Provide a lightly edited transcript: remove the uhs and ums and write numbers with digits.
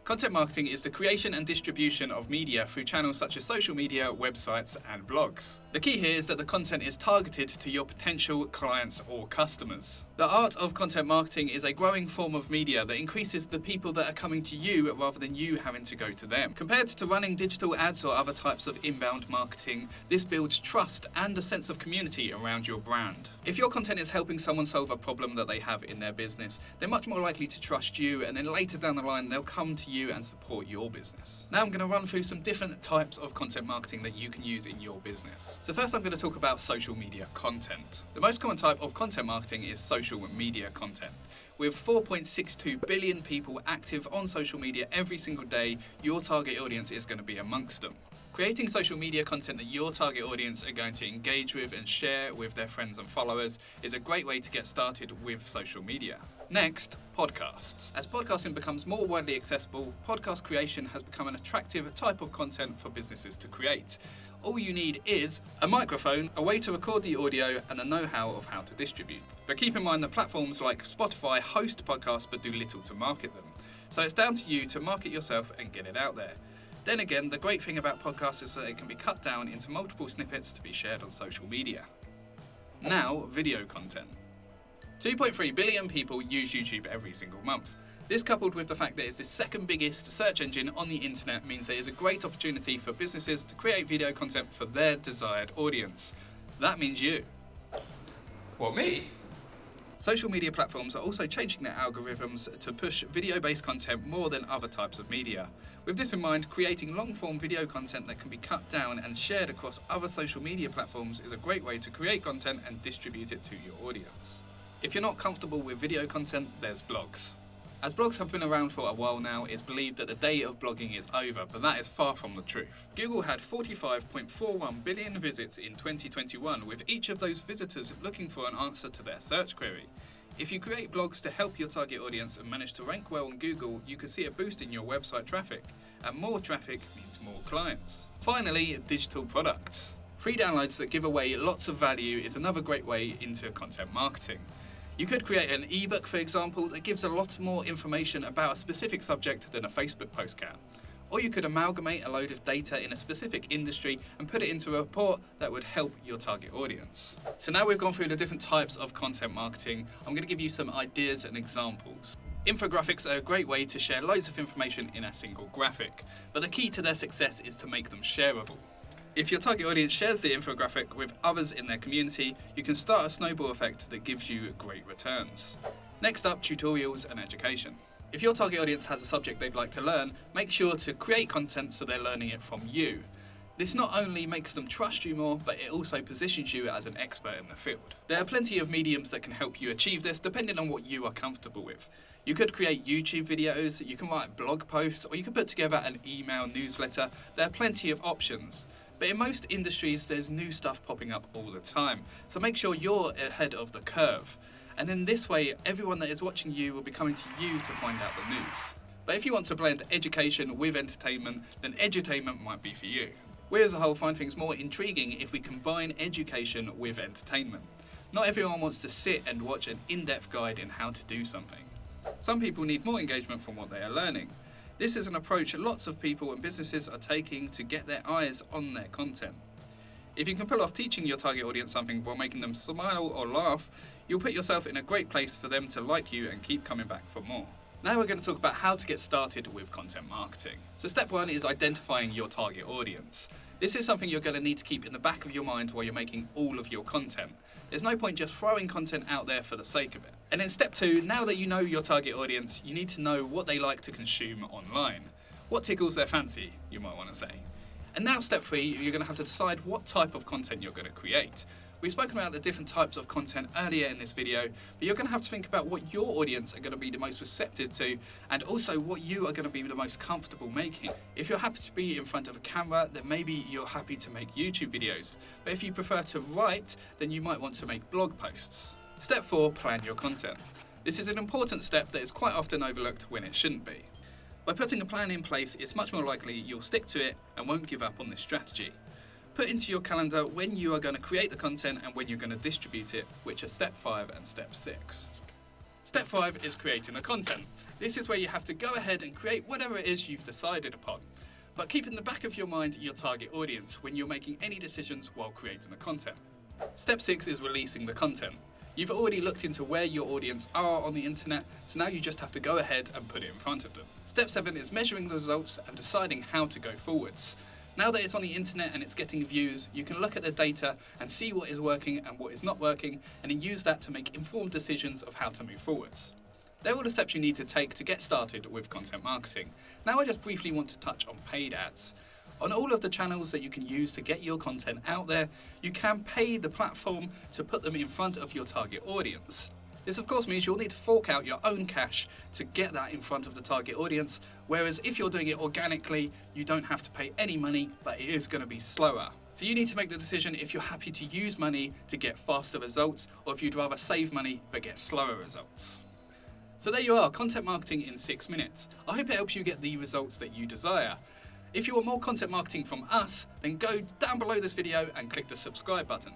Content marketing is the creation and distribution of media through channels such as social media, websites, and blogs. The key here is that the content is targeted to your potential clients or customers. The art of content marketing is a growing form of media that increases the people that are coming to you rather than you having to go to them. Compared to running digital ads or other types of inbound marketing, this builds trust and a sense of community around your brand. If your content is helping someone solve a problem that they have in their business, they're much more likely to trust you, and then later down the line they'll come to you and support your business. Now I'm going to run through some different types of content marketing that you can use in your business. So first I'm going to talk about social media content. The most common type of content marketing is social media content. With 4.62 billion people active on social media every single day, your target audience is going to be amongst them. Creating social media content that your target audience are going to engage with and share with their friends and followers is a great way to get started with social media. Next, podcasts. As podcasting becomes more widely accessible, podcast creation has become an attractive type of content for businesses to create. All you need is a microphone, a way to record the audio, and the know-how of how to distribute. But keep in mind that platforms like Spotify host podcasts but do little to market them. So it's down to you to market yourself and get it out there. Then again, the great thing about podcasts is that it can be cut down into multiple snippets to be shared on social media. Now, video content. 2.3 billion people use YouTube every single month. This, coupled with the fact that it's the second biggest search engine on the internet, means there is a great opportunity for businesses to create video content for their desired audience. That means you. What, me? Social media platforms are also changing their algorithms to push video-based content more than other types of media. With this in mind, creating long-form video content that can be cut down and shared across other social media platforms is a great way to create content and distribute it to your audience. If you're not comfortable with video content, there's blogs. As blogs have been around for a while now, it's believed that the day of blogging is over, but that is far from the truth. Google had 45.41 billion visits in 2021, with each of those visitors looking for an answer to their search query. If you create blogs to help your target audience and manage to rank well on Google, you can see a boost in your website traffic, and more traffic means more clients. Finally, digital products. Free downloads that give away lots of value is another great way into content marketing. You could create an ebook, for example, that gives a lot more information about a specific subject than a Facebook post can. Or you could amalgamate a load of data in a specific industry and put it into a report that would help your target audience. So now we've gone through the different types of content marketing, I'm going to give you some ideas and examples. Infographics are a great way to share loads of information in a single graphic, but the key to their success is to make them shareable. If your target audience shares the infographic with others in their community, you can start a snowball effect that gives you great returns. Next up, tutorials and education. If your target audience has a subject they'd like to learn, make sure to create content so they're learning it from you. This not only makes them trust you more, but it also positions you as an expert in the field. There are plenty of mediums that can help you achieve this depending on what you are comfortable with. You could create YouTube videos, you can write blog posts, or you can put together an email newsletter. There are plenty of options. But in most industries, there's new stuff popping up all the time, so make sure you're ahead of the curve. And then this way, everyone that is watching you will be coming to you to find out the news. But if you want to blend education with entertainment, then edutainment might be for you. We as a whole find things more intriguing if we combine education with entertainment. Not everyone wants to sit and watch an in-depth guide in how to do something. Some people need more engagement from what they are learning. This is an approach lots of people and businesses are taking to get their eyes on their content. If you can pull off teaching your target audience something while making them smile or laugh, you'll put yourself in a great place for them to like you and keep coming back for more. Now we're going to talk about how to get started with content marketing. So step one is identifying your target audience. This is something you're going to need to keep in the back of your mind while you're making all of your content. There's no point just throwing content out there for the sake of it. And then step two, now that you know your target audience, you need to know what they like to consume online. What tickles their fancy, you might want to say. And now step three, you're going to have to decide what type of content you're going to create. We've spoken about the different types of content earlier in this video, but you're going to have to think about what your audience are going to be the most receptive to, and also what you are going to be the most comfortable making. If you're happy to be in front of a camera, then maybe you're happy to make YouTube videos. But if you prefer to write, then you might want to make blog posts. Step 4, plan your content. This is an important step that is quite often overlooked when it shouldn't be. By putting a plan in place, it's much more likely you'll stick to it and won't give up on this strategy. Put into your calendar when you are going to create the content and when you're going to distribute it, which are step 5 and step 6. Step 5 is creating the content. This is where you have to go ahead and create whatever it is you've decided upon, but keep in the back of your mind your target audience when you're making any decisions while creating the content. Step 6 is releasing the content. You've already looked into where your audience are on the internet, so now you just have to go ahead and put it in front of them. Step 7 is measuring the results and deciding how to go forwards. Now that it's on the internet and it's getting views, you can look at the data and see what is working and what is not working, and then use that to make informed decisions of how to move forwards. They're all the steps you need to take to get started with content marketing. Now I just briefly want to touch on paid ads. On all of the channels that you can use to get your content out there, you can pay the platform to put them in front of your target audience. This of course means you'll need to fork out your own cash to get that in front of the target audience, whereas if you're doing it organically, you don't have to pay any money, but it is going to be slower. So you need to make the decision if you're happy to use money to get faster results, or if you'd rather save money but get slower results. So there you are, content marketing in 6 minutes. I hope it helps you get the results that you desire. If you want more content marketing from us, then go down below this video and click the subscribe button.